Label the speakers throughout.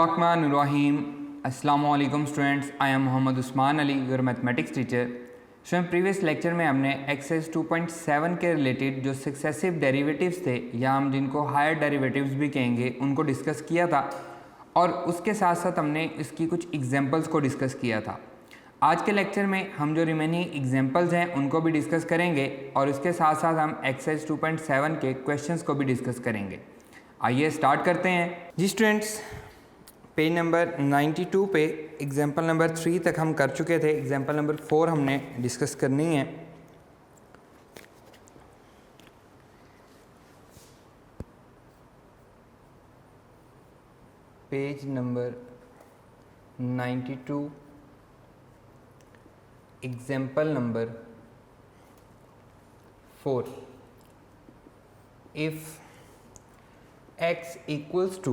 Speaker 1: बिस्मिल्लाहिर्रहमानिर्रहीम। अस्सलामु अलैकुम students, I am Mohammad Usman Ali, your mathematics teacher. Student, previous lecture में हमने एक्सरसाइज 2.7 के रिलेटेड जो सक्सेसिव डेरिवेटिव्स थे, या हम जिनको हायर डेरिवेटिव्स भी कहेंगे, उनको डिस्कस किया था और उसके साथ साथ हमने इसकी कुछ एग्जांपल्स को डिस्कस किया था। आज के लेक्चर में हम जो रिमेनिंग एग्जांपल्स हैं उनको भी डिस्कस करेंगे और उसके साथ साथ हम एक्सरसाइज 2.7 के क्वेश्चंस को भी डिस्कस करेंगे। आइए स्टार्ट करते हैं जी स्टूडेंट्स। पेज नंबर 92 पे एग्जाम्पल नंबर 3 तक हम कर चुके थे। एग्जाम्पल नंबर 4 हमने डिस्कस करनी है। Page number 92 example number 4। If x equals to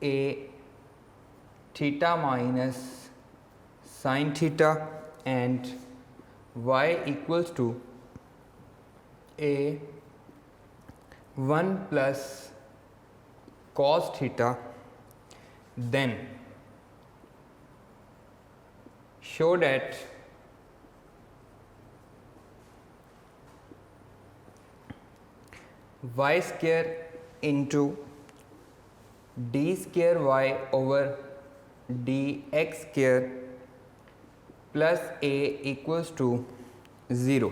Speaker 1: a theta minus sin theta and y equals to a 1 plus cos theta, then show that y square into d square y over dx square plus a equals to 0।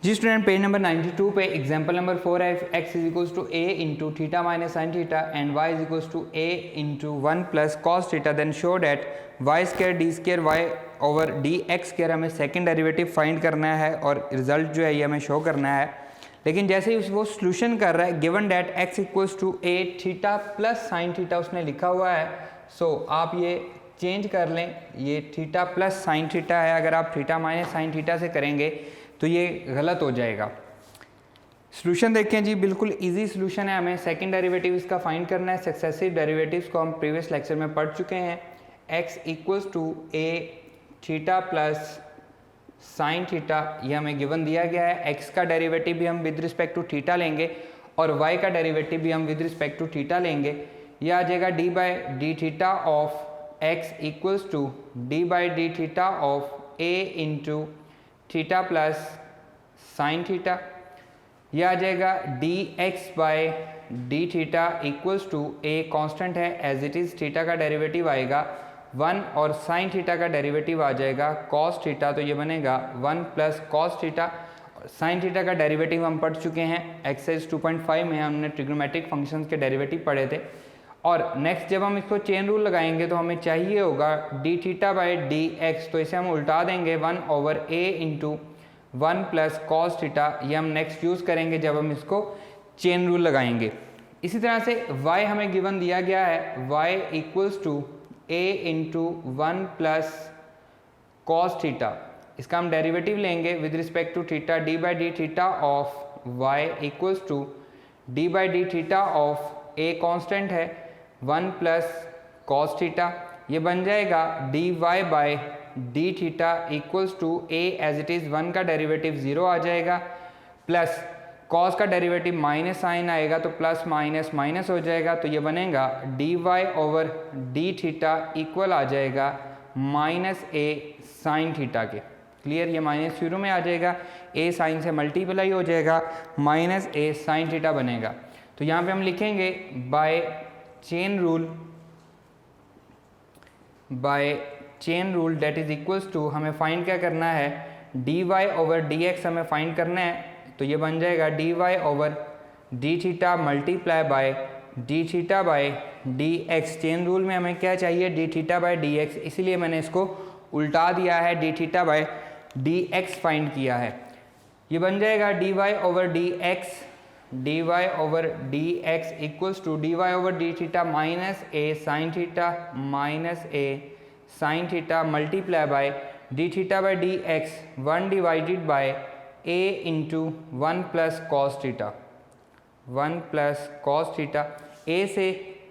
Speaker 1: जी student, page number 92 पे example number 4 है। x is equals to a into theta minus sine theta and y is equals to a into 1 plus cos theta, then show that y square d square y over d x square हमें second derivative find करना है और result जो है ये हमें show करना है। लेकिन जैसे ही वो सोल्यूशन कर रहा है, given that x equals to a theta plus sine theta उसने लिखा हुआ है। सो आप ये चेंज कर लें, ये थीटा प्लस साइन थीटा है। अगर आप थीटा माइनस साइन थीटा से करेंगे तो ये गलत हो जाएगा। सोल्यूशन देखें जी, बिल्कुल इजी सोल्यूशन है। हमें सेकंड डेरिवेटिव इसका फाइंड करना है। सक्सेसिव डेरिवेटिव्स को हम प्रीवियस लेक्चर में पढ़ चुके हैं। x equals to a theta plus sine theta, ये हमें गिवन दिया गया है। x का डेरिवेटिव भी हम विद रिस्पेक्ट टू थीटा लेंगे और y का डेरिवेटिव भी हम विद रिस्पेक्ट टू थीटा लेंगे। यह आ जाएगा d by d theta of x equals to d by d theta of a into theta plus sine theta. यह आ जाएगा dx by d theta equals to a constant है as it is, theta का derivative आएगा 1 और sine theta का derivative आ जाएगा कॉस थीटा, तो ये बनेगा 1 plus cos theta. Sine theta का डेरिवेटिव हम पढ़ चुके हैं। एक्सरसाइज 2.5 में हमने ट्रिग्नोमेट्रिक फंक्शंस के डेरिवेटिव पढ़े थे। और नेक्स्ट जब हम इसको चेन रूल लगाएंगे तो हमें चाहिए होगा D theta by d x, तो इसे हम उल्टा देंगे 1 over a into 1 plus cos theta. ये हम नेक्स्ट यूज़ करेंगे जब हम इसको चेन रूल लगाएंगे। इसी तरह से y हमें गिवन दिया गया है, y equals to a into 1 plus cos theta. इसका हम डेरिवेटिव लेंगे with respect to theta, d by d theta of y equals to d by d theta of a constant है 1 प्लस कॉस थीटा। ये बन जाएगा dy by d theta equals to a as it is, 1 का derivative 0 आ जाएगा, plus cos का derivative minus sine आएगा तो प्लस माइनस माइनस हो जाएगा, तो ये बनेगा dy over d theta equal आ जाएगा माइनस a साइन थीटा के। क्लियर, ये माइनस शुरू में आ जाएगा, a साइन से मल्टीप्लाई हो जाएगा, माइनस a साइन थीटा बनेगा। तो यहाँ पे हम लिखेंगे by chain rule that is equals to, हमें फाइंड क्या करना है, dy ओवर dx हमें फाइंड करना है। तो ये बन जाएगा dy over d theta multiply by d theta by d x. Chain rule में हमें क्या चाहिए, d theta by d x, इसीलिए मैंने इसको उल्टा दिया है, d theta by d x find किया है। ये बन जाएगा dy over d x equals to dy over d theta minus a sine theta minus a sine theta multiply by d theta by d x 1 divided by a into 1 plus cos theta, 1 plus cos theta. a से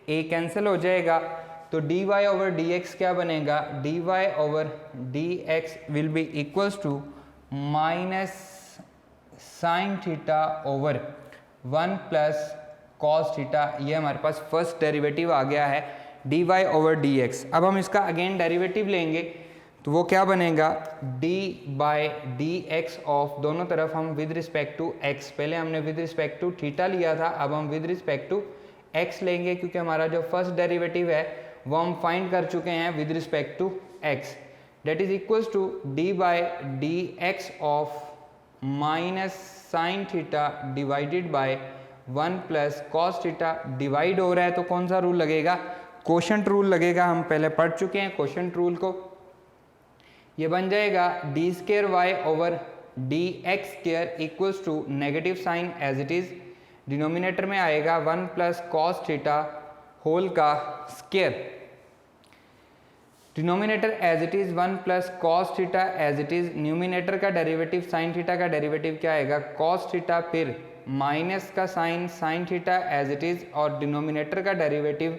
Speaker 1: a cancel हो जाएगा तो dy over dx क्या बनेगा, dy over dx will be equals to minus sine theta over 1 plus cos theta, ये हमारे पास first derivative आ गया है dy ओवर dx। अब हम इसका अगेन डेरिवेटिव लेंगे तो वो क्या बनेगा, d by d x of, दोनों तरफ हम विद रिस्पेक्ट टू x, पहले हमने विद रिस्पेक्ट टू थीटा लिया था, अब हम विद रिस्पेक्ट टू x लेंगे क्योंकि हमारा जो फर्स्ट डेरिवेटिव है वो हम फाइंड कर चुके हैं with respect to x, that is equals to d by d x of minus sine theta divided by 1 plus cos theta. Divide हो रहा है तो कौन सा रूल लगेगा, कोशेंट रूल लगेगा, हम पहले पढ़ चुके हैं कोशेंट रूल को। ये बन जाएगा d square y over d x square equals to negative sine as it is, denominator में आएगा 1 प्लस कॉस थीटा होल का square, denominator as it is 1 plus cos theta as it is, numerator का derivative sine theta का derivative क्या आएगा cos theta, फिर minus का sine theta as it is, और डिनोमिनेटर का डेरिवेटिव।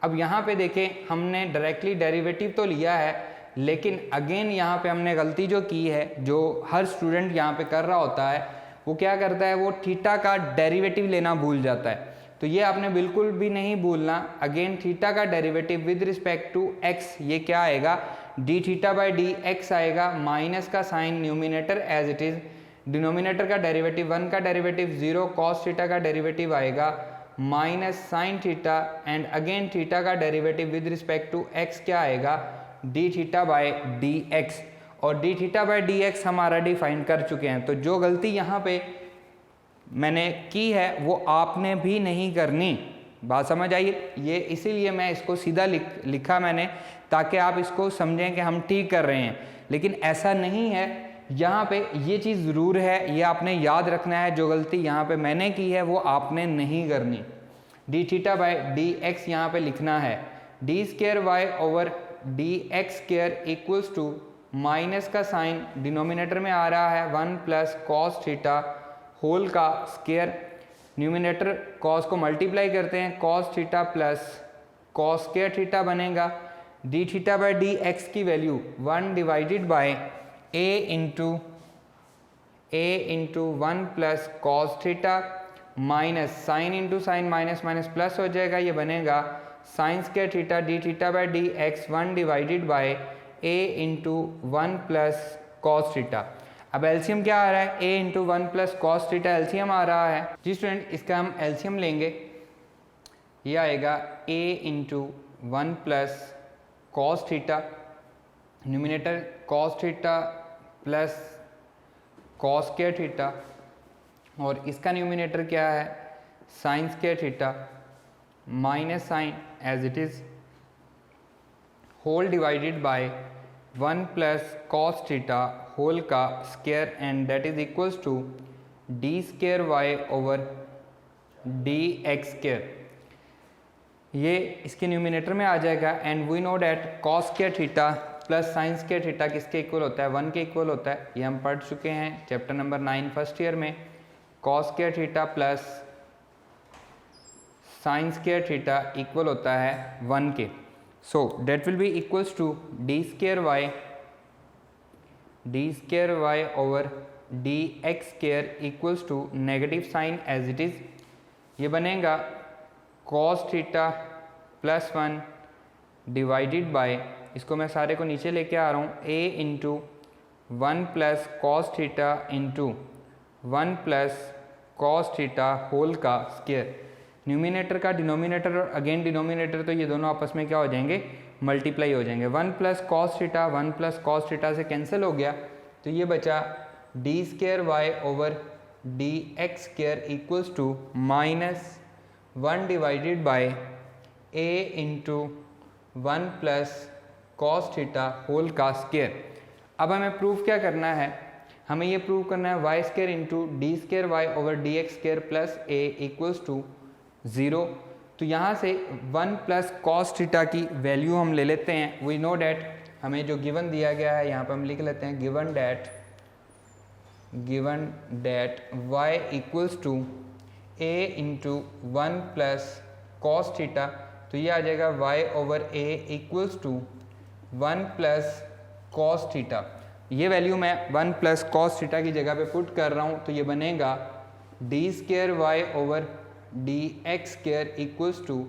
Speaker 1: अब यहाँ पे देखें हमने डायरेक्टली डेरिवेटिव तो लिया है, लेकिन अगेन यहाँ पे हमने गलती जो की है, जो हर स्टूडेंट यहाँ पे कर रहा होता है, वो क्या करता है, वो थीटा का डेरिवेटिव लेना भूल जाता है। तो ये आपने बिल्कुल भी नहीं भूलना। अगेन थीटा का derivative with respect to x, ये क्या आएगा d theta by d x आएगा, माइनस का sine numerator as it is, denominator का डेरिवेटिव 1 का डेरिवेटिव 0, कॉस थीटा का डेरिवेटिव आएगा minus sine theta, and again theta का derivative with respect to x क्या आएगा d theta by d x, और d theta by d x हम already find कर चुके हैं। तो जो गलती यहाँ पे मैंने की है वो आपने भी नहीं करनी, बात समझ आई। ये इसीलिए मैं इसको सीधा लिखा मैंने, ताकि आप इसको समझें कि हम ठीक कर रहे हैं, लेकिन ऐसा नहीं है। यहाँ पे ये चीज़ ज़रूर है, ये आपने याद रखना है, जो गलती यहाँ पे मैंने की है वो आपने नहीं करनी। D theta by d x यहाँ पे लिखना है d square y over d x square equals to minus का साइन डिनोमिनेटर में आ रहा है 1 प्लस कॉस थीटा होल का स्केयर, न्यूमिनेटर कॉस को मल्टीप्लाई करते हैं, cos theta plus cos square theta बनेगा, d theta by d x की value 1 divided by a into 1 plus cos theta minus sine into sign minus minus plus हो जाएगा, ये बनेगा sine square theta d theta by d x 1 divided by a into 1 plus cos theta. अब LCM क्या आ रहा है, a into 1 plus cos theta LCM आ रहा है जी स्टूडेंट, इसका हम एलसीएम लेंगे, ये आएगा a into 1 plus cos theta, numerator cos theta plus cos square theta, और इसका न्यूमिनेटर क्या है sine square theta minus sine as it is whole divided by 1 plus cos theta whole का square, and that is equals to d square y over d x square, ये इसके numerator में आ जाएगा। And we know that cos square theta plus sine square theta किसके equal होता है 1 के इक्वल होता है, ये हम पढ़ चुके हैं चैप्टर नंबर 9 फर्स्ट ईयर में। Cos square theta plus sine square theta equal होता है 1 के, so that will be equals to d square y over d x square equals to negative sine as it is, ये बनेगा cos theta plus 1 divided by, इसको मैं सारे को नीचे लेके आ रहा हूँ, a into 1 plus cos theta into 1 plus cos theta whole का स्क्वायर, न्यूमिनेटर का डिनोमिनेटर और अगेन डिनोमिनेटर, तो ये दोनों आपस में क्या हो जाएंगे मल्टीप्लाई हो जाएंगे। 1 plus cos theta 1 plus cos theta से कैंसिल हो गया, तो ये बचा d square y over d x square equals to minus 1 divided by a into 1 plus cos theta whole का स्क्वायर। अब हमें प्रूफ क्या करना है, हमें ये प्रूव करना है y square into d square y over d x square plus a equals to 0। तो यहाँ से 1 प्लस कॉस थीटा की वैल्यू हम ले लेते हैं। वी नो डैट हमें जो गिवन दिया गया है यहाँ पर हम लिख लेते हैं given that y equals to a into 1 plus cos theta, तो ये आ जाएगा y over a equals to 1 plus cos theta. ये वैल्यू मैं 1 प्लस कॉस थीटा की जगह पे पुट कर रहा हूँ, तो ये बनेगा d square y over d x square equals to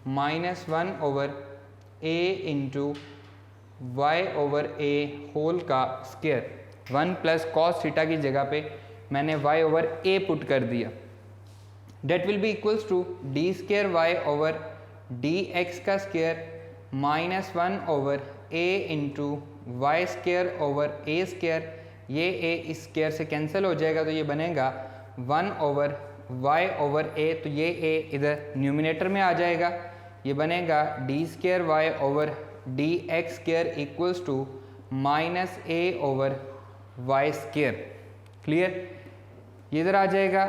Speaker 1: -1/a into y over a whole का स्क्र। 1 प्लस कॉस थीटा की जगह पे मैंने y ओवर a पुट कर दिया। That will be equals to d square y over d x का square -1 over a into y square over a square. ये a इस स्क्र से कैंसिल हो जाएगा तो ये बनेगा 1 ओवर y ओवर a, तो ये a इधर न्यूमिनेटर में आ जाएगा। ये बनेगा d square y over d x square equals to -a over y square. Clear? ये इधर आ जाएगा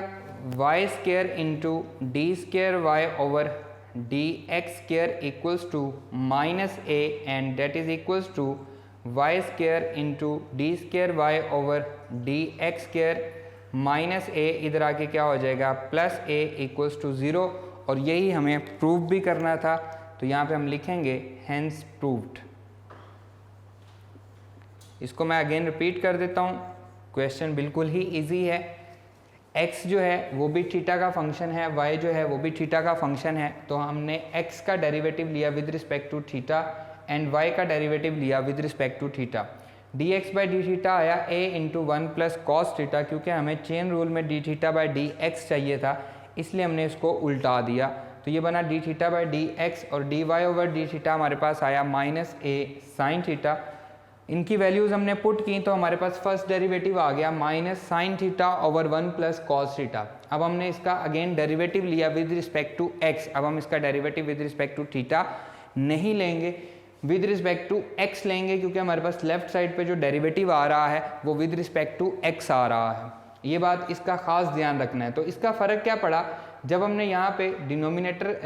Speaker 1: y square into d square y over d x square equals to -a and that is equals to y square into d square y over d x square -a, इधर आके क्या हो जाएगा +a equals to 0। और यही हमें prove भी करना था, तो यहाँ पे हम लिखेंगे हेंस प्रूव्ड। इसको मैं अगेन रिपीट कर देता हूँ, क्वेश्चन बिल्कुल ही इजी है। x जो है वो भी थीटा का फंक्शन है, y जो है वो भी थीटा का फंक्शन है, तो हमने x का डेरिवेटिव लिया with respect to theta and y का डेरिवेटिव लिया with respect to theta. dx by d theta आया a into 1 plus cos theta, क्योंकि हमें चेन रूल में d theta by d x चाहिए था, इसलिए हमने इसको उल्टा दिया। तो ये बना d theta by d x और d y over d theta हमारे पास आया -a साइन थीटा। इनकी वैल्यूज़ हमने पुट की तो हमारे पास फर्स्ट डेरिवेटिव आ गया -sin theta over 1 plus cos theta. अब हमने इसका अगेन डेरिवेटिव लिया विद रिस्पेक्ट टू x। अब हम इसका derivative with respect to theta नहीं लेंगे, विद रिस्पेक्ट टू x लेंगे, क्योंकि हमारे पास लेफ्ट साइड पे जो डेरिवेटिव आ रहा है वो विद रिस्पेक्ट टू x आ रहा है। ये बात इसका खास ध्यान रखना है। तो इसका फ़र्क क्या पड़ा, जब हमने यहाँ पे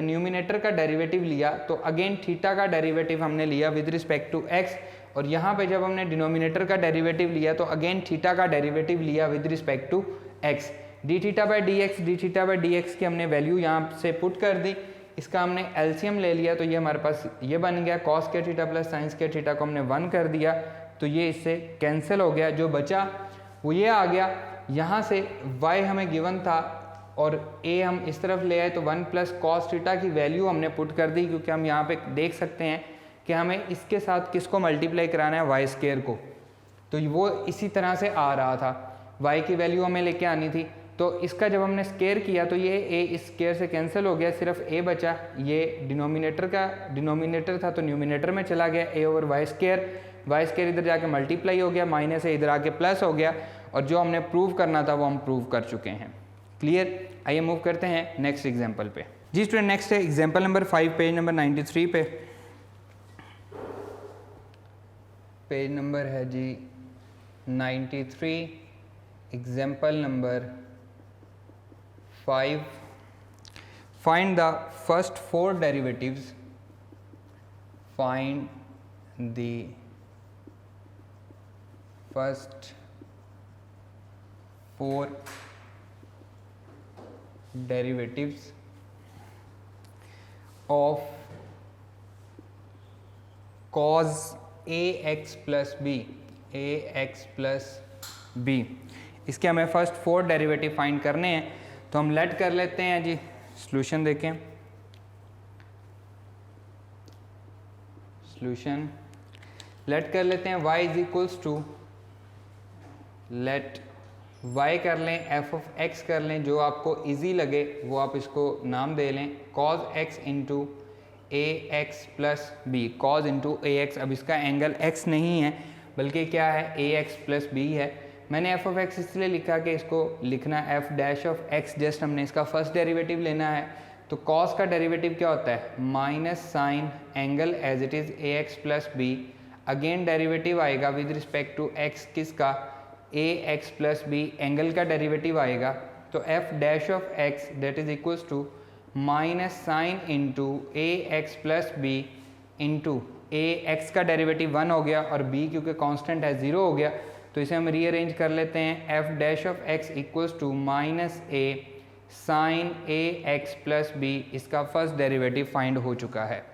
Speaker 1: न्यूमिनेटर का डेरिवेटिव लिया तो अगेन थीटा का डेरिवेटिव हमने लिया विद रिस्पेक्ट टू x, और यहाँ पे जब हमने डिनोमिनेटर का डेरिवेटिव लिया तो अगेन थीटा का डेरिवेटिव लिया with respect to x। D theta by d x की हमने वैल्यू यहाँ से पुट कर दी, इसका हमने एलसीएम ले लिया, तो ये हमारे पास ये बन गया कॉस के थीटा प्लस साइन के थीटा को हमने 1 कर दिया, तो ये इससे कैंसिल हो गया। जो बचा वो ये आ गया। यहाँ से y हमें गिवन था और a हम इस तरफ ले आए, तो 1 प्लस कॉस थीटा की वैल्यू हमने पुट कर दी, क्योंकि हम यहाँ पे देख सकते हैं कि हमें इसके साथ किसको मल्टीप्लाई कराना है, वाई स्क्वायर को। तो वो इसी तरह से आ रहा था, y की वैल्यू हमें लेके आनी थी। तो इसका जब हमने स्क्वायर किया तो ये a इस स्क्वायर से कैंसिल हो गया, सिर्फ a बचा। ये डिनोमिनेटर था तो न्यूमिनेटर में चला गया a ओवर वाई स्क्वायर इधर जाके मल्टीप्लाई हो गया, माइनस है इधर आके प्लस हो गया, और जो हमने प्रूव करना था वो हम प्रूव कर चुके हैं। क्लियर? आइए मूव करते हैं नेक्स्ट एग्जाम्पल पे। जी स्टूडेंट, नेक्स्ट है एग्जाम्पल नंबर 5, पेज नंबर 93 पे। पेज नंबर है जी 93, example number 5। Find the first 4 derivatives, find the first 4 derivatives of cos ax plus b। इसके हमें फर्स्ट 4 डेरिवेटिव फाइंड करने हैं, तो हम लेट कर लेते हैं जी। सॉल्यूशन देखें, सॉल्यूशन लेट कर लेते हैं y is equals to, let y कर लें, f ऑफ x कर लें, जो आपको इजी लगे वो आप इसको नाम दे लें, cos x into a x plus b, cos into a x. अब इसका एंगल x नहीं है बल्कि क्या है, ए एक्स प्लस बी है। मैंने f ऑफ x इसलिए लिखा कि इसको लिखना f dash of x, just हमने इसका फर्स्ट डेरिवेटिव लेना है। तो cos का डेरिवेटिव क्या होता है, minus sine angle as it is a x plus b. Again derivative आएगा विद रिस्पेक्ट टू x, किसका, a x plus b, angle का डेरिवेटिव आएगा। तो f dash of x that is equals to minus sine into a x plus b into a x का derivative 1 हो गया और b क्योंकि कांस्टेंट है 0 हो गया, तो इसे हम रीअरेंज कर लेते हैं। f dash of x equals to minus a sine a x plus b, इसका फर्स्ट डेरिवेटिव फाइंड हो चुका है।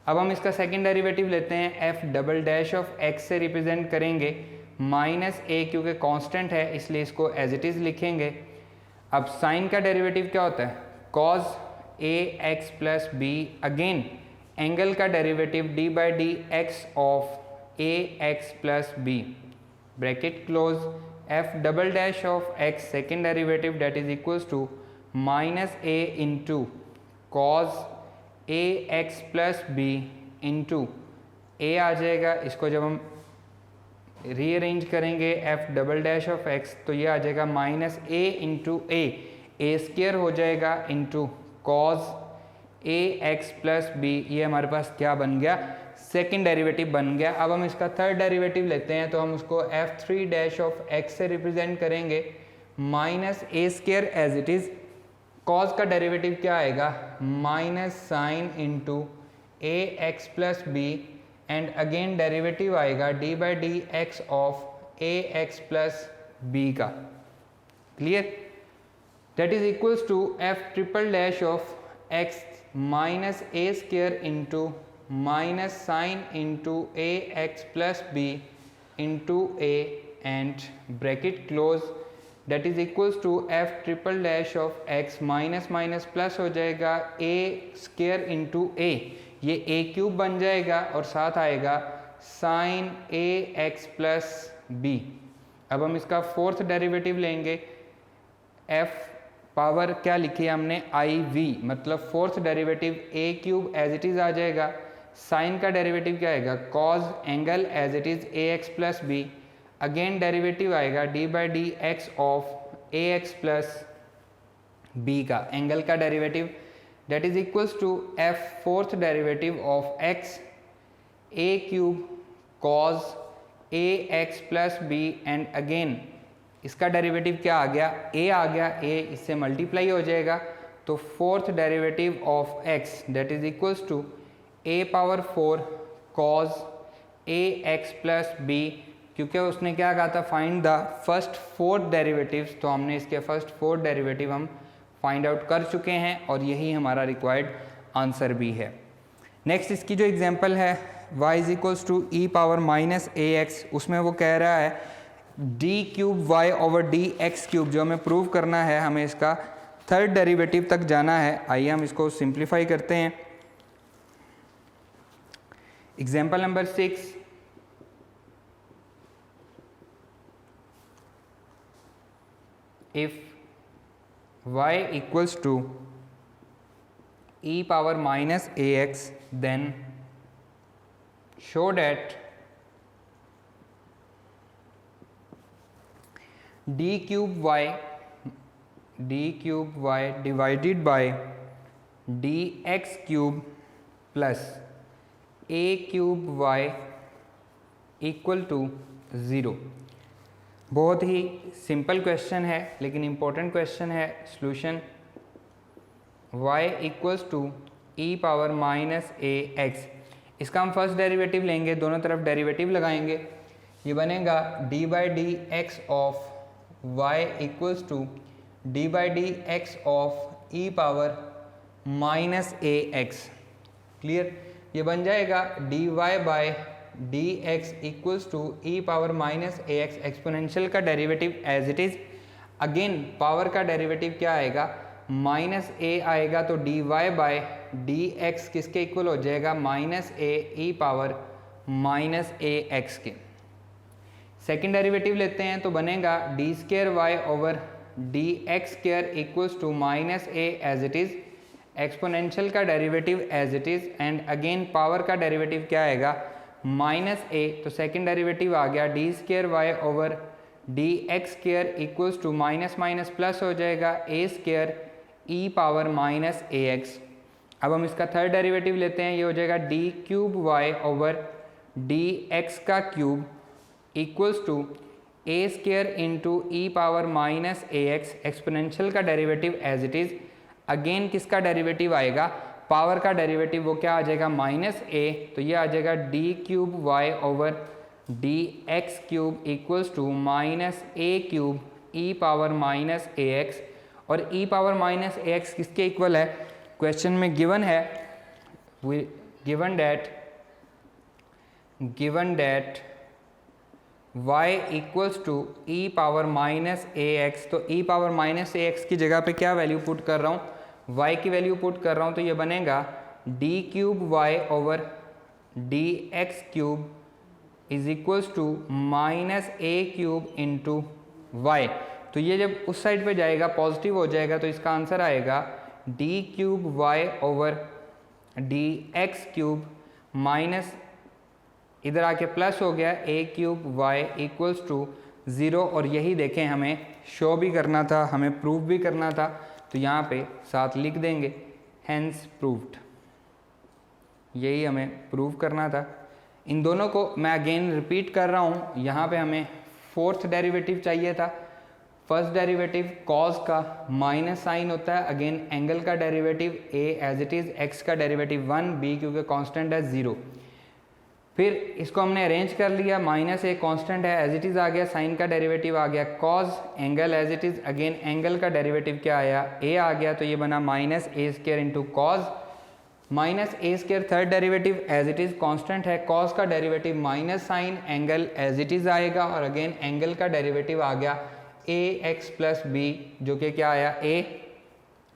Speaker 1: अब हम इसका सेकेंड डेरिवेटिव लेते हैं, f double dash of x से रिप्रेजेंट करेंगे माइनस ए, क्योंकि कांस्टेंट है इसलिए इसको एज इट इज़ लिखेंगे। अब साइन का डेरिवेटिव क्या होता है, cos a x plus b, again angle का derivative d by d x of a x plus b, bracket close, f double dash of x second derivative that is equals to minus a into cos a x plus b into a आ जाएगा, इसको जब हम rearrange करेंगे f double dash of x तो ये आ जाएगा minus a into a square हो जाएगा into cos a x plus B, ये हमारे पास क्या बन गया, सेकेंड डेरिवेटिव बन गया। अब हम इसका थर्ड डेरिवेटिव लेते हैं तो हम उसको f three dash of x से रिप्रेजेंट करेंगे, minus a square as it is, cos का डेरिवेटिव क्या आएगा, minus sine into a x plus b, and again derivative आएगा d by d x of a x plus b का, clear, that is equals to f triple dash of x minus a square into minus sine into a x plus b into a and bracket close, that is equals to f triple dash of x minus minus plus हो जाएगा ए square into ए, ये ए cube बन जाएगा और साथ आएगा sine a x plus b. अब हम इसका फोर्थ डेरिवेटिव लेंगे, एफ पावर क्या लिखी है हमने आई वी, मतलब fourth derivative a cube as it is आ जाएगा, साइन का डेरिवेटिव क्या आएगा, cos angle as it is a x plus b, again derivative आएगा d by d x of a x plus b का, angle का derivative that is equals to f fourth derivative of x a cube cos a x plus b, and again इसका derivative क्या आ गया, a आ गया, a इससे multiply हो जाएगा तो fourth derivative of x that is equals to a power 4 cos a x plus b, क्योंकि उसने क्या कहा था find the first fourth derivatives, तो हमने इसके फर्स्ट फोर्थ डेरिवेटिव हम फाइंड आउट कर चुके हैं और यही हमारा रिक्वायर्ड आंसर भी है। नेक्स्ट इसकी जो एग्जांपल है y is equals to e power minus a x, उसमें वो कह रहा है d cube y over d x cube, जो हमें प्रूव करना है, हमें इसका थर्ड डेरिवेटिव तक जाना है। आइए हम इसको सिंप्लीफाई करते हैं। Example number 6, if y equals to e power minus ax, then show that d cube y divided by dx cube plus a cube y equal to 0। बहुत ही सिंपल क्वेश्चन है लेकिन इम्पोर्टेंट क्वेश्चन है। Solution y equals to e power minus a x, इसका हम first derivative लेंगे, दोनों तरफ derivative लगाएंगे, ये बनेगा d by d x of y equals to d by d x of e power minus a x, clear, ये बन जाएगा dy by d x equals to e power minus a x, exponential का derivative as it is, again power का derivative क्या आएगा, minus a आएगा, तो d y by d x किसके इक्वल हो जाएगा, minus a e power minus a x के। सेकेंड डेरिवेटिव लेते हैं तो बनेगा d square y over d x square equals to minus a as it is, exponential का derivative as it is, and again power का derivative क्या आएगा, minus a, तो सेकेंड डेरिवेटिव आ गया d square y over d x square equals to minus minus plus हो जाएगा a square e power minus a x. अब हम इसका थर्ड डेरिवेटिव लेते हैं, ये हो जाएगा d cube y over d x का cube equals to a square into e power minus a x, exponential का derivative as it is, again किसका डेरिवेटिव आएगा, पावर का डेरिवेटिव, वो क्या आ जाएगा, माइनस ए, तो ये आ जाएगा d cube y over d x cube equals to minus a cube e power minus a x, और e power minus a x किसके इक्वल है, क्वेश्चन में गिवन है, given that y equals to e power minus a x, तो e power minus a x की जगह पे क्या वैल्यू पुट कर रहा हूँ, y की वैल्यू पुट कर रहा हूँ तो ये बनेगा d cube y over d x cube is equals to minus a cube into y. तो ये जब उस साइड पे जाएगा पॉजिटिव हो जाएगा तो इसका आंसर आएगा d cube y over d x cube minus इधर आके प्लस हो गया a cube y equals to 0। और यही देखें हमें शो भी करना था, हमें प्रूव भी करना था, तो यहाँ पे साथ लिख देंगे हेंस प्रूव्ड। यही हमें प्रूव करना था। इन दोनों को मैं अगेन रिपीट कर रहा हूँ, यहाँ पे हमें फोर्थ डेरिवेटिव चाहिए था। फर्स्ट डेरिवेटिव कॉस का माइनस साइन होता है, अगेन एंगल का derivative a as it is, x का डेरिवेटिव 1, बी क्योंकि कांस्टेंट है 0। फिर इसको हमने अरेंज कर लिया, माइनस ए कांस्टेंट है एज इट इज़ आ गया, साइन का डेरिवेटिव आ गया cos, angle as it is, again angle का डेरिवेटिव क्या आया ए आ गया, तो ये बना minus a square into cos, minus a square third derivative as it is constant है, कॉस का derivative minus sine, angle as it is आएगा, और अगेन एंगल का डेरिवेटिव आ गया ए एक्स प्लस बी जो कि क्या आया ए,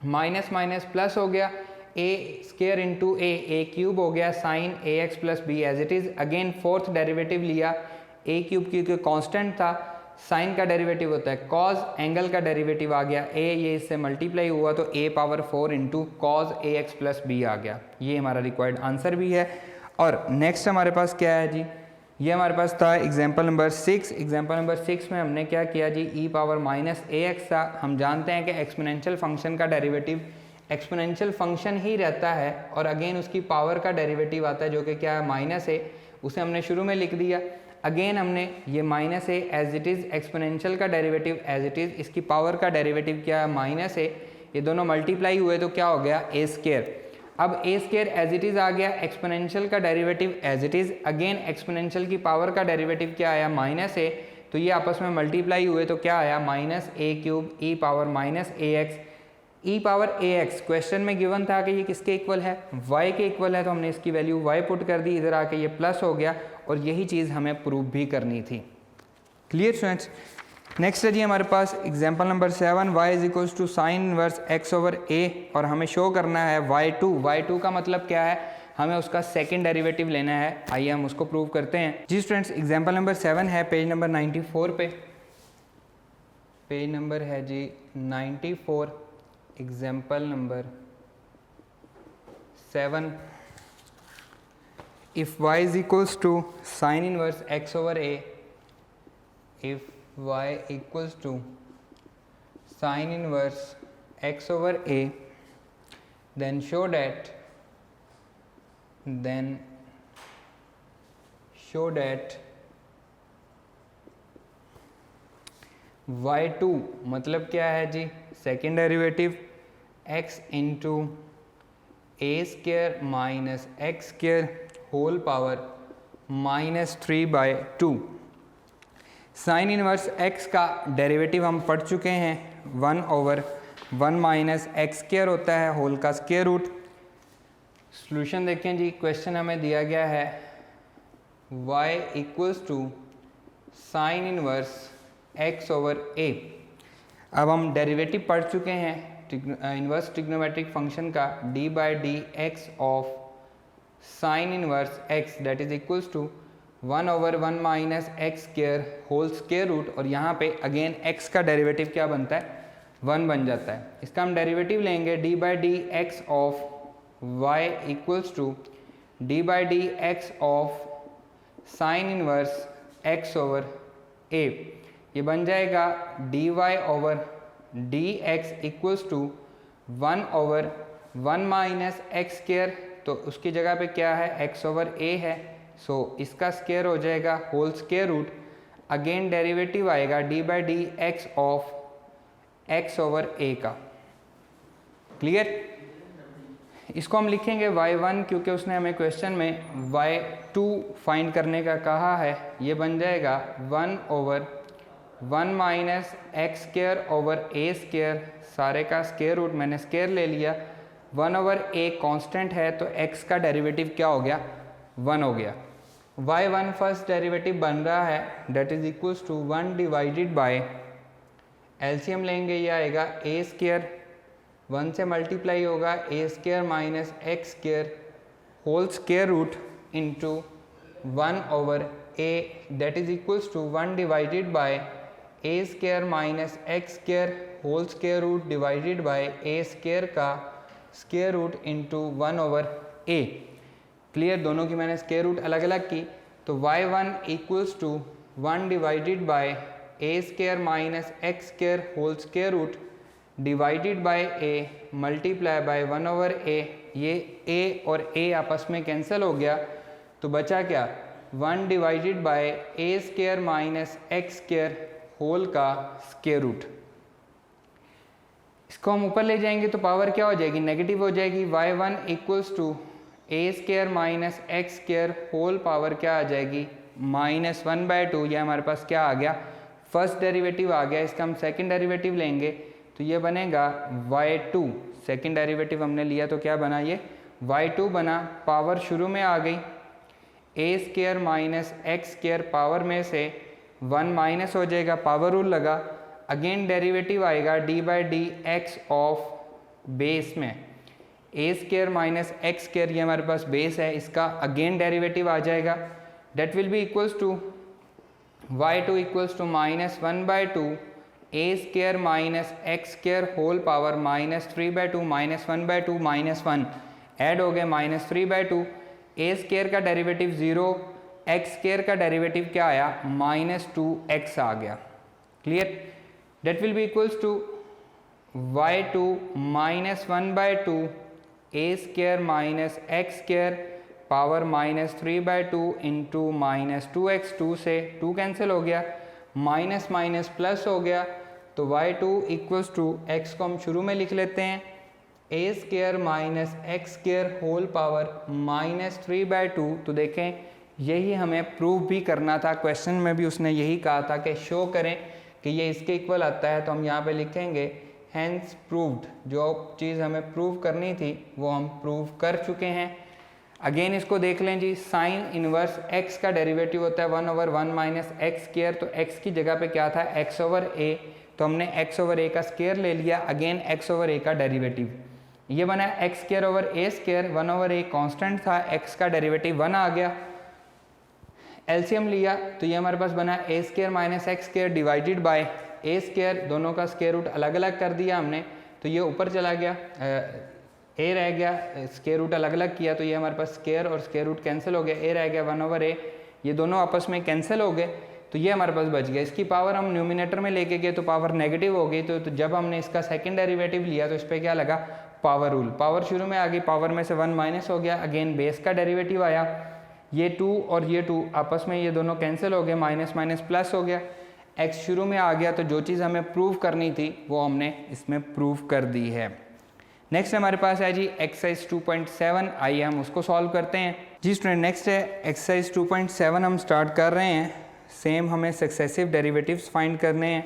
Speaker 1: माइनस माइनस प्लस हो गया, a square into a cube हो गया, sine a x plus b as it is, again fourth derivative लिया ए क्यूब क्योंकि कांस्टेंट था, साइन का डेरिवेटिव होता है कॉस, एंगल का डेरिवेटिव आ गया ए, ये इससे मल्टीप्लाई हुआ तो a power 4 into cos a x plus b आ गया। ये हमारा रिक्वायर्ड आंसर भी है। और नेक्स्ट हमारे पास क्या है जी, ये हमारे पास था एग्जाम्पल नंबर 6। एग्जाम्पल नंबर 6 में हमने क्या किया जी, ई पावर माइनस ए एक्स था। हम जानते हैं कि एक्सपोनेंशियल फंक्शन का डेरिवेटिव एक्सपोनेंशियल फंक्शन ही रहता है, और अगेन उसकी पावर का डेरिवेटिव आता है जो कि क्या है माइनस ए, उसे हमने शुरू में लिख दिया। अगेन हमने ये minus a as it is, exponential का डेरिवेटिव एज इट इज़, इसकी पावर का डेरिवेटिव क्या है माइनस ए, ये दोनों मल्टीप्लाई हुए तो क्या हो गया ए स्क्वायर। अब a square as it is आ गया, एक्सपोनेंशियल का derivative as it is, again exponential की पावर का डेरिवेटिव क्या आया माइनस ए, तो ये आपस में मल्टीप्लाई हुए तो क्या आया minus a cube e power minus a x, E power A x question में गिवन था कि ये किसके इक्वल है, y के इक्वल है, तो हमने इसकी वैल्यू y पुट कर दी, इधर आके ये प्लस हो गया, और यही चीज़ हमें प्रूव भी करनी थी। Clear students. नेक्स्ट है जी हमारे पास example number 7, y is equals to sine inverse x over a, और हमें शो करना है y2 का मतलब क्या है, हमें उसका सेकंड डेरिवेटिव लेना है। आइए हम उसको प्रूव करते हैं जी स्टूडेंट्स। एग्जाम्पल नंबर 7 है पेज नंबर 94 पे, पेज नंबर है जी 94, example number 7। if y is equals to sin inverse x over a, if y equals to sin inverse x over a, then show that y2 मतलब क्या है जी, second derivative x into a square minus x square whole power -3/2। Sine inverse x का derivative हम पढ़ चुके हैं, 1/1 minus x square होता है होल का स्क्वायर रूट। सॉल्यूशन देखें जी, क्वेश्चन हमें दिया गया है y equals to sine inverse x over a। अब हम डेरिवेटिव पढ़ चुके हैं इनवर्स ट्रिग्नोमेट्रिक फंक्शन का, d/dx of sine inverse x that is equals to 1/1 minus x square whole square root, और यहाँ पे अगेन x का डेरिवेटिव क्या बनता है 1 बन जाता है। इसका हम डेरिवेटिव लेंगे d/dx of y equals to d/dx of sine inverse x over a। ये बन जाएगा dy over dx equals to 1/1 minus x square, तो उसकी जगह पे क्या है x ओवर a है, सो इसका स्क्वायर हो जाएगा whole square root, again derivative आएगा d/dx of x over a का। क्लियर। इसको हम लिखेंगे y1 क्योंकि उसने हमें क्वेश्चन में y2 फाइंड करने का कहा है। ये बन जाएगा 1/1 minus x square over a square, सारे का स्क्वायर रूट मैंने स्क्वायर ले लिया, 1/a कांस्टेंट है तो x का डेरिवेटिव क्या हो गया 1 हो गया। y1 फर्स्ट डेरिवेटिव बन रहा है that is equals to 1 divided by, LCM लेंगे ये आएगा a स्क्वायर 1 से मल्टीप्लाई होगा a square minus x square whole square root into 1 over a that is equals to 1 divided by a square minus x square whole square root divided by a square का square root into 1 over a. Clear, दोनों की मैंने square root अलग अलग की, तो y1 equals to 1 divided by a square minus x square whole square root divided by a multiply by 1 over a. ये a और a आपस में कैंसिल हो गया, तो बचा क्या 1 divided by a square minus x square whole का स्क्वायर रूट। इसको हम ऊपर ले जाएंगे तो पावर क्या हो जाएगी, नेगेटिव हो जाएगी। y1 equals to a square minus x square whole power क्या आ जाएगी -1/2। ये हमारे पास क्या आ गया, फर्स्ट डेरिवेटिव आ गया। इसका हम सेकंड डेरिवेटिव लेंगे तो ये बनेगा y2। सेकंड डेरिवेटिव हमने लिया तो क्या बना, ये y2 बना। पावर शुरू में आ गई a square minus x square, power में से 1 माइनस हो जाएगा, पावर रूल लगा। अगेन डेरिवेटिव आएगा d by d x of base में a square minus x square, ये हमारे पास बेस है, इसका अगेन डेरिवेटिव आ जाएगा। That will be equals to y2 equals to -1/2 a square minus x square whole power -3/2 -1/2 -1 add हो गए -3/2। ए स्क्वायर का डेरिवेटिव 0, एक्स स्क्वायर का डेरिवेटिव क्या आया -2x आ गया। Clear, that will be equals to y2 -1/2 a square minus x square power -3/2 into -2x, 2 से 2 cancel हो गया, माइनस माइनस प्लस हो गया, तो y2 इक्वल्स टू x को हम शुरू में लिख लेते हैं a square minus x square whole power -3/2। तो देखें यही हमें प्रूव भी करना था, क्वेश्चन में भी उसने यही कहा था कि शो करें कि ये इसके इक्वल आता है, तो हम यहाँ पे लिखेंगे हैंस प्रूव्ड। जो चीज़ हमें प्रूव करनी थी वो हम प्रूव कर चुके हैं। अगेन इसको देख लें जी, साइन इनवर्स x का डेरिवेटिव होता है 1 ओवर 1 माइनस एक्स स्क्वायर, तो x की जगह पे क्या था x ओवर a, तो हमने x ओवर a का स्क्वायर ले लिया। अगेन x ओवर a का डेरिवेटिव ये बना x square over a square, 1 over a constant था, x का डेरिवेटिव 1 आ गया। एलसीएम लिया तो ये हमारे पास बना a square minus x square divided by a square, दोनों का स्क्वायर रूट अलग अलग कर दिया हमने, तो ये ऊपर चला गया, ए रह गया, स्क्वायर रूट अलग अलग किया तो ये हमारे पास स्क्वायर और स्क्वायर रूट कैंसिल हो गया, ए रह गया 1 ओवर a, ये दोनों आपस में कैंसिल हो गए, तो ये हमारे पास बच गया। इसकी पावर हम न्यूमिनेटर में लेके गए तो पावर नेगेटिव हो गई, तो जब हमने इसका सेकंड डेरिवेटिव लिया तो इस पर क्या लगा, पावर रूल। पावर शुरू में आ गई, पावर में से 1 माइनस हो गया, अगेन बेस का डेरिवेटिव आया, ये 2 और ये 2 आपस में ये दोनों कैंसिल हो गए, माइनस माइनस प्लस हो गया, x शुरू में आ गया, तो जो चीज़ हमें प्रूव करनी थी वो हमने इसमें प्रूव कर दी है। नेक्स्ट हमारे पास है जी एक्सरसाइज 2.7, आइए हम उसको सॉल्व करते हैं जी स्टूडेंट। नेक्स्ट है एक्सरसाइज 2.7, हम स्टार्ट कर रहे हैं। सेम हमें सक्सेसिव डेरिवेटिव्स फाइंड करने हैं।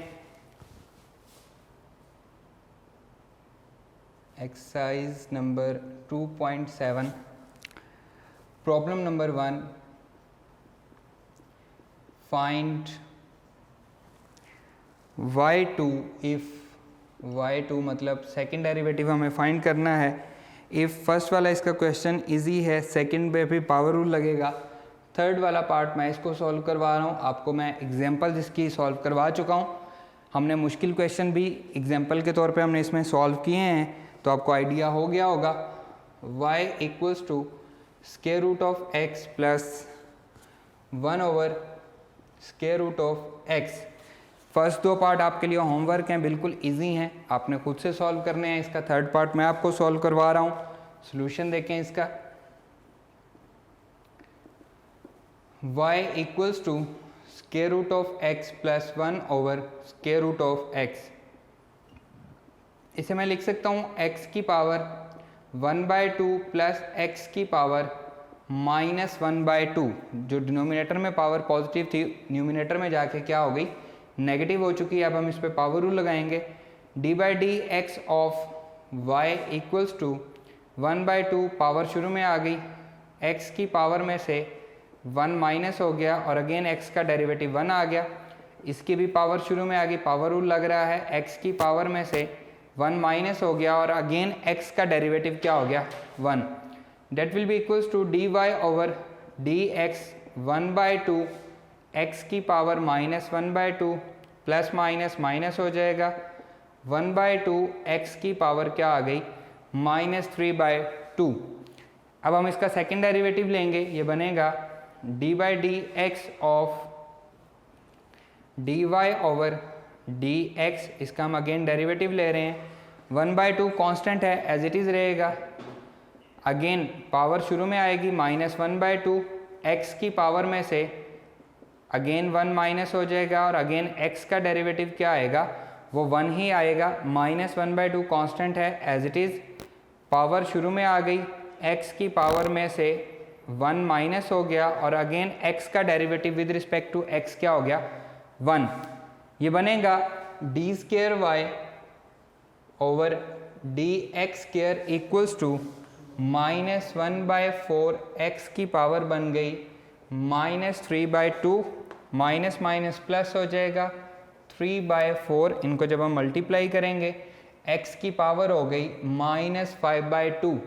Speaker 1: Exercise number 2.7, problem number 1, find y2 if y2 मतलब सेकंड डेरिवेटिव हमें फाइंड करना है। इफ़ फर्स्ट वाला इसका क्वेश्चन इजी है, सेकंड पे भी पावर रूल लगेगा, थर्ड वाला पार्ट मैं इसको सॉल्व करवा रहा हूँ, आपको मैं एग्जांपल जिसकी सॉल्व करवा चुका हूँ। हमने मुश्किल क्वेश्चन भी एग्जांपल के तौर पे हमने इसमें सॉल्व किए हैं, तो आपको आइडिया हो गया होगा। y equals to square root of x plus 1 over square root of x। First दो पार्ट आपके लिए होमवर्क हैं, बिल्कुल इजी हैं, आपने खुद से सॉल्व करने हैं। इसका थर्ड पार्ट मैं आपको सॉल्व करवा रहा हूँ। सॉल्यूशन देखें इसका, y equals to square root of x plus 1 over square root of x। इसे मैं लिख सकता हूँ x की पावर 1/2 प्लस x की पावर -1/2। जो डिनोमिनेटर में पावर पॉजिटिव थी, न्यूमिनेटर में जाके क्या हो गई, नेगेटिव हो चुकी है। अब हम इस पे पावर रूल लगाएंगे, d by d x of y equals to 1/2, power शुरू में आ गई, x की पावर में से 1 माइनस हो गया और अगेन x का डेरिवेटिव 1 आ गया, इसकी भी पावर शुरू में आ गई, पावर रूल लग रहा है, x की पावर में से 1 माइनस हो गया और अगेन x का डेरिवेटिव क्या हो गया 1, that will be equals to dy over dx 1/2 x की पावर -1/2 प्लस माइनस माइनस हो जाएगा 1/2 x की पावर क्या आ गई -3/2। अब हम इसका सेकेंड डेरिवेटिव लेंगे, ये बनेगा d/dx of dy over dx, इसका हम अगेन डेरिवेटिव ले रहे हैं, 1/2 कांस्टेंट है एज इट इज़ रहेगा, अगेन पावर शुरू में आएगी -1/2 x की पावर में से अगेन 1 माइनस हो जाएगा और अगेन x का डेरिवेटिव क्या आएगा वो 1 ही आएगा, -1/2 कांस्टेंट है एज इट इज़, पावर शुरू में आ गई, x की पावर में से 1 माइनस हो गया और अगेन x का derivative with respect to x क्या हो गया 1, ये बनेगा d² over dx² equals to -1/4 x की पावर बन गई -3/2, माइनस माइनस प्लस हो जाएगा 3/4, इनको जब हम मल्टीप्लाई करेंगे x की पावर हो गई -5/2,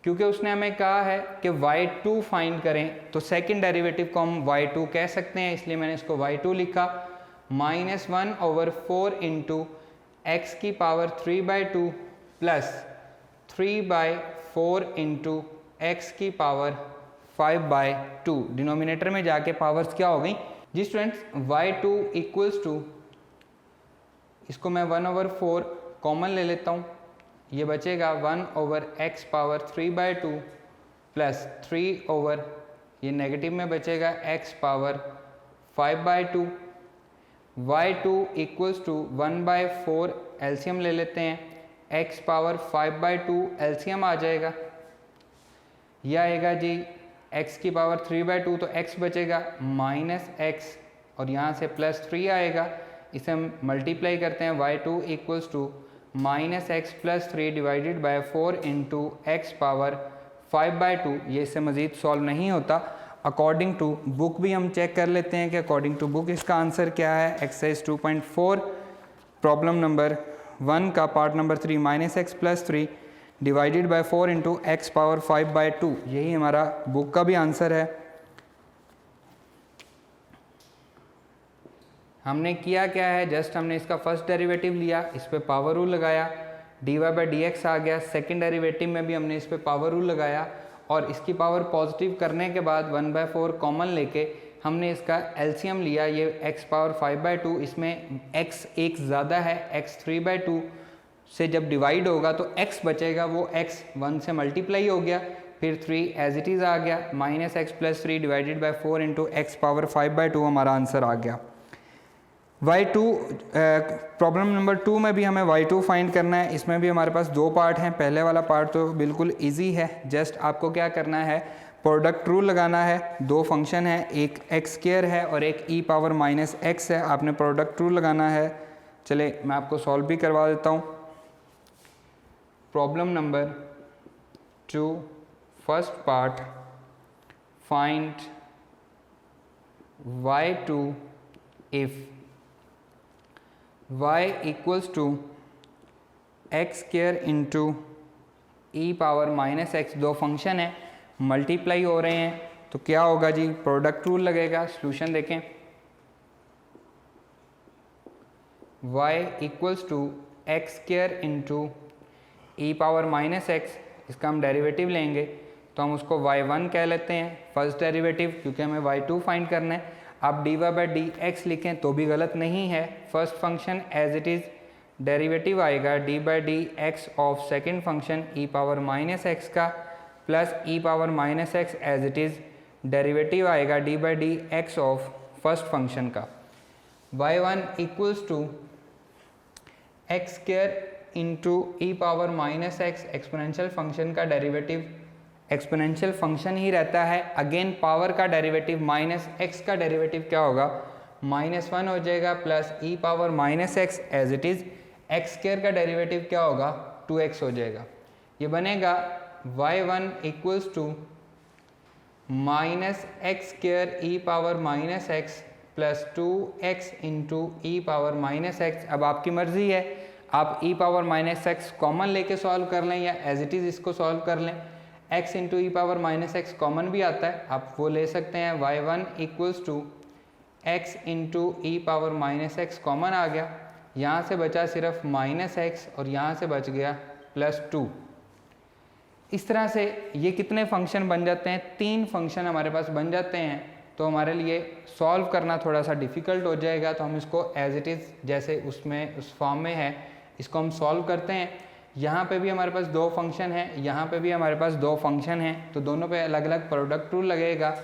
Speaker 1: क्योंकि उसने हमें कहा है कि y2 फाइंड करें तो सेकंड डेरिवेटिव को हम y2 कह सकते हैं, इसलिए मैंने इसको y2 लिखा, -1/4 इंटू x की पावर 3/2 प्लस 3/4 इंटू x की पावर 5/2, डिनोमिनेटर में जाके पावर्स क्या हो गई जी स्टूडेंट्स, y2 इक्वल्स टू, इसको मैं 1/4 कॉमन ले लेता हूँ, ये बचेगा 1/x पावर 3/2 प्लस 3 ओवर, ये नेगेटिव में बचेगा x power 5/2, y2 equals to 1/4 LCM ले लेते हैं, x पावर 5/2 एलसीएम आ जाएगा, यह आएगा जी x की पावर 3/2 तो x बचेगा -x और यहाँ से +3 आएगा, इसे हम मल्टीप्लाई करते हैं, y2 equals to -x + 3 divided by 4 into x power 5/2, ये इससे मज़ीद सॉल्व नहीं होता, अकॉर्डिंग टू बुक भी हम चेक कर लेते हैं कि अकॉर्डिंग टू बुक इसका आंसर क्या है। एक्सरसाइज 2.4 प्रॉब्लम नंबर 1 का part number 3 -x + 3 divided by 4 into x power 5/2, यही हमारा बुक का भी आंसर है। हमने किया क्या है, जस्ट हमने इसका फर्स्ट डेरिवेटिव लिया, इस पे पावर रूल लगाया, dy/dx आ गया, सेकंड डेरिवेटिव में भी हमने इस पे पावर रूल लगाया और इसकी पावर पॉजिटिव करने के बाद 1/4 कॉमन लेके हमने इसका एलसीएम लिया, ये x पावर 5/2, इसमें x एक ज़्यादा है, x 3/2 से जब डिवाइड होगा तो x बचेगा, वो x 1 से मल्टीप्लाई हो गया, फिर 3 एज इट इज़ आ गया, -x + 3 divided by 4 into x power 5/2 हमारा आंसर आ गया। y2 प्रॉब्लम नंबर 2 में भी हमें y2 फाइंड करना है, इसमें भी हमारे पास दो पार्ट हैं, पहले वाला पार्ट तो बिल्कुल इजी है, जस्ट आपको क्या करना है, प्रोडक्ट रूल लगाना है, दो फंक्शन है, एक x² है और एक e पावर -x है, आपने प्रोडक्ट रूल लगाना है। चले मैं आपको सॉल्व भी करवा देता हूँ। Problem number 2 first part, find y2 if y equals to x² into e power -x, दो फंक्शन है मल्टीप्लाई हो रहे हैं तो क्या होगा जी, प्रोडक्ट रूल लगेगा। सॉल्यूशन देखें, y equals to x² into e power -x, इसका हम डेरिवेटिव लेंगे तो हम उसको y1 कह लेते हैं, फर्स्ट डेरिवेटिव, क्योंकि हमें y2 फाइंड करना है। आप dy/dx लिखें तो भी गलत नहीं है, first function as it is derivative आएगा d/dx of second function e power -x का plus e power -x as it is derivative आएगा d/dx ऑफ फर्स्ट फंक्शन का। y1 equals to x² into e power -x, exponential function का derivative exponential function ही रहता है, again power का derivative -x का derivative क्या होगा, -1 हो जाएगा plus e power -x as it is, x² का डेरिवेटिव क्या होगा 2x हो जाएगा, ये बनेगा y1 equals to -x² e power -x plus 2x into e power -x। अब आपकी मर्ज़ी है, आप e power minus x common लेके सॉल्व कर लें या एज इट इज़ इसको सॉल्व कर लें। x into e power minus x common भी आता है, आप वो ले सकते हैं। y1 equals to x into e power minus x common आ गया, यहाँ से बचा सिर्फ माइनस एक्स और यहाँ से बच गया प्लस 2। इस तरह से ये कितने फंक्शन बन जाते हैं, 3 फंक्शन हमारे पास बन जाते हैं। तो हमारे लिए सॉल्व करना थोड़ा सा डिफ़िकल्ट हो जाएगा, तो हम इसको एज इट इज़ जैसे उसमें उस फॉर्म में है इसको हम सॉल्व करते हैं। यहाँ पे भी हमारे पास 2 फंक्शन हैं, यहाँ पे भी हमारे पास 2 फंक्शन हैं, तो दोनों पे अलग अलग प्रोडक्ट रूल लगेगा।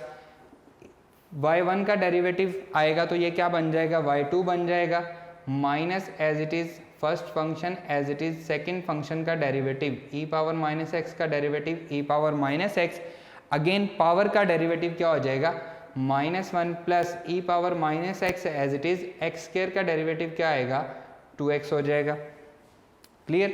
Speaker 1: y1 का डेरिवेटिव आएगा तो ये क्या बन जाएगा, y2 बन जाएगा, minus as it is first function as it is second function का derivative e power minus x का derivative e power minus x, again power का डेरिवेटिव क्या हो जाएगा -1 plus e power minus x as it is x square का derivative क्या आएगा 2x हो जाएगा। Clear,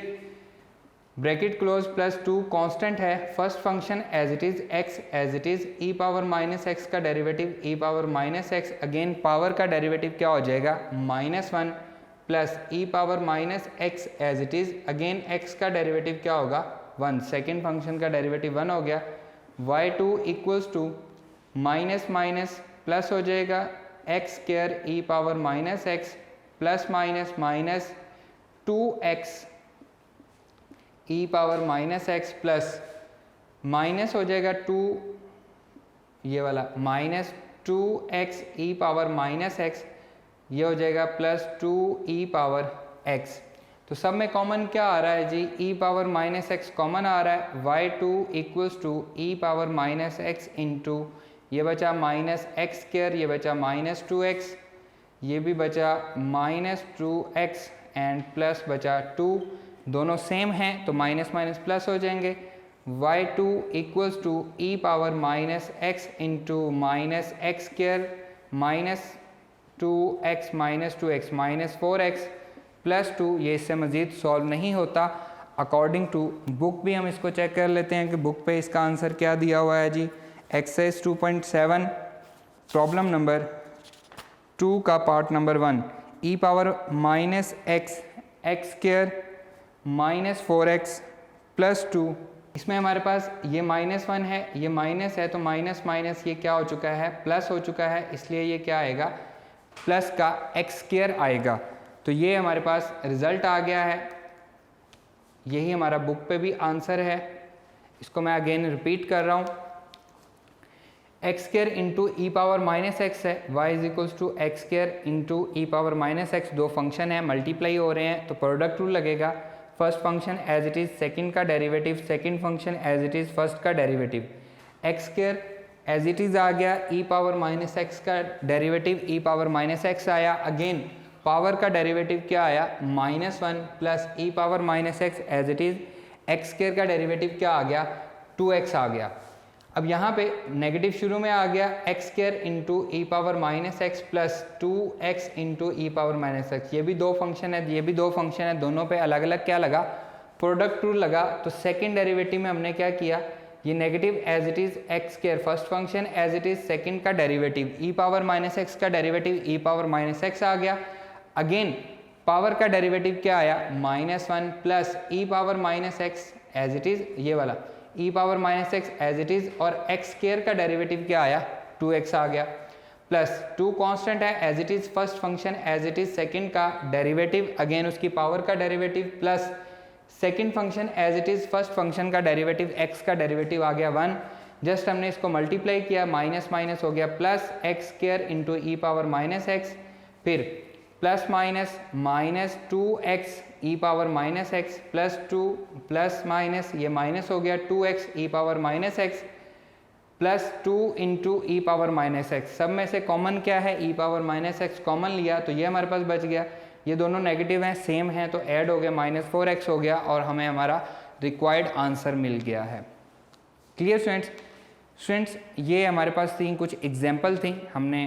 Speaker 1: bracket close plus 2 constant है, first function as it is x as it is e power minus x का derivative e power minus x, again power का derivative क्या हो जाएगा -1 plus e power minus x as it is, again x का derivative क्या होगा 1, second function का derivative 1 हो गया। y2 equals to minus minus plus हो जाएगा x square e power minus x plus minus minus 2x e power minus x plus minus हो जाएगा 2, ये वाला minus 2x e power minus x, ये हो जाएगा प्लस 2 e पावर x। तो सब में कॉमन क्या आ रहा है जी, e power minus x common आ रहा है। y2 equals to e power minus x into ये बचा माइनस एक्स स्क्वायर, ये बचा माइनस 2x, ये भी बचा माइनस 2x एंड प्लस बचा 2, दोनों सेम हैं तो माइनस माइनस प्लस हो जाएंगे। y2 equals to e power minus x into minus x square minus 2x minus 2x minus 4x plus 2, ये इससे मज़ीद सॉल्व नहीं होता। अकॉर्डिंग टू बुक भी हम इसको चेक कर लेते हैं कि बुक पे इसका आंसर क्या दिया हुआ है जी। एक्सरसाइज 2.7 प्रॉब्लम नंबर 2 का part number 1, e power minus x x square minus 4x plus 2, इसमें हमारे पास ये -1 है, ये माइनस है, तो माइनस माइनस ये क्या हो चुका है प्लस हो चुका है, इसलिए ये क्या आएगा प्लस का एक्स स्क्वायर आएगा। तो ये हमारे पास रिजल्ट आ गया है, यही हमारा बुक पे भी आंसर है। इसको मैं अगेन रिपीट कर रहा हूँ, x square into e power minus x है, y is equals to x square into e power minus x, 2 function है मल्टीप्लाई हो रहे हैं तो प्रोडक्ट रूल लगेगा। First function as it is second का derivative, second function as it is first का derivative, x square as it is आ गया, ई पावर माइनस एक्स का derivative e power minus x आया, अगेन पावर का derivative क्या आया -1 plus e power minus x as it is x square का derivative क्या आ गया 2x आ गया। अब यहाँ पे नेगेटिव शुरू में आ गया, x square into e power minus x plus 2x into e power minus x, ये भी 2 फंक्शन है, ये भी 2 फंक्शन है, दोनों पे अलग अलग क्या लगा प्रोडक्ट रूल लगा। तो सेकंड डेरिवेटिव में हमने क्या किया, ये negative as it is x square first function as it is second का derivative e power minus x का derivative e power minus x आ गया, अगेन पावर का डेरिवेटिव क्या आया -1 plus e power minus x as it is, ये वाला e power minus x as it is, और एक्स स्क्वायर का डेरिवेटिव क्या आया 2x आ गया, प्लस 2 कांस्टेंट है as it is first function as it is second का डेरिवेटिव, अगेन उसकी पावर का derivative, plus second function as it is first function का डेरिवेटिव, x का डेरिवेटिव आ गया 1, जस्ट हमने इसको मल्टीप्लाई किया, माइनस माइनस हो गया plus x square into e power minus x, फिर plus minus minus 2x e power minus x plus 2 plus minus ये माइनस हो गया 2x e power minus x plus 2 into e power minus x, सब में से common क्या है e power minus x common लिया तो ये हमारे पास बच गया, ये दोनों नेगेटिव हैं सेम हैं तो ऐड हो गया -4x हो गया और हमें हमारा रिक्वायर्ड आंसर मिल गया है। क्लियर स्टूडेंट्स, ये हमारे पास थी कुछ एग्जाम्पल थी, हमने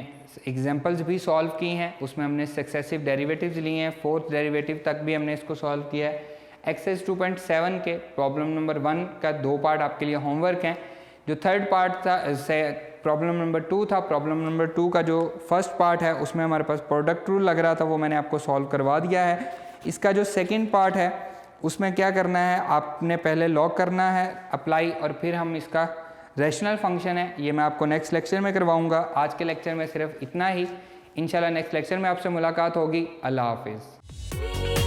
Speaker 1: एग्जाम्पल्स भी सॉल्व की हैं, उसमें हमने सक्सेसिव डेरिवेटिव्स लिए हैं, 4th डेरिवेटिव तक भी हमने इसको सॉल्व किया है। एक्सरसाइज 2.7 के प्रॉब्लम नंबर 1 का 2 पार्ट आपके लिए होमवर्क हैं, जो 3rd पार्ट था प्रॉब्लम नंबर 2 था, प्रॉब्लम नंबर 2 का जो फर्स्ट पार्ट है उसमें हमारे पास प्रोडक्ट रूल लग रहा था वो मैंने आपको सॉल्व करवा दिया है। इसका जो सेकंड पार्ट है उसमें क्या करना है, आपने पहले लॉग करना है अप्लाई, और फिर हम इसका रैशनल फंक्शन है ये मैं आपको नेक्स्ट लेक्चर में करवाऊंगा। आज के लेक्चर में सिर्फ इतना ही। इंशाल्लाह नेक्स्ट लेक्चर में आपसे मुलाकात होगी। अल्लाह हाफिज़।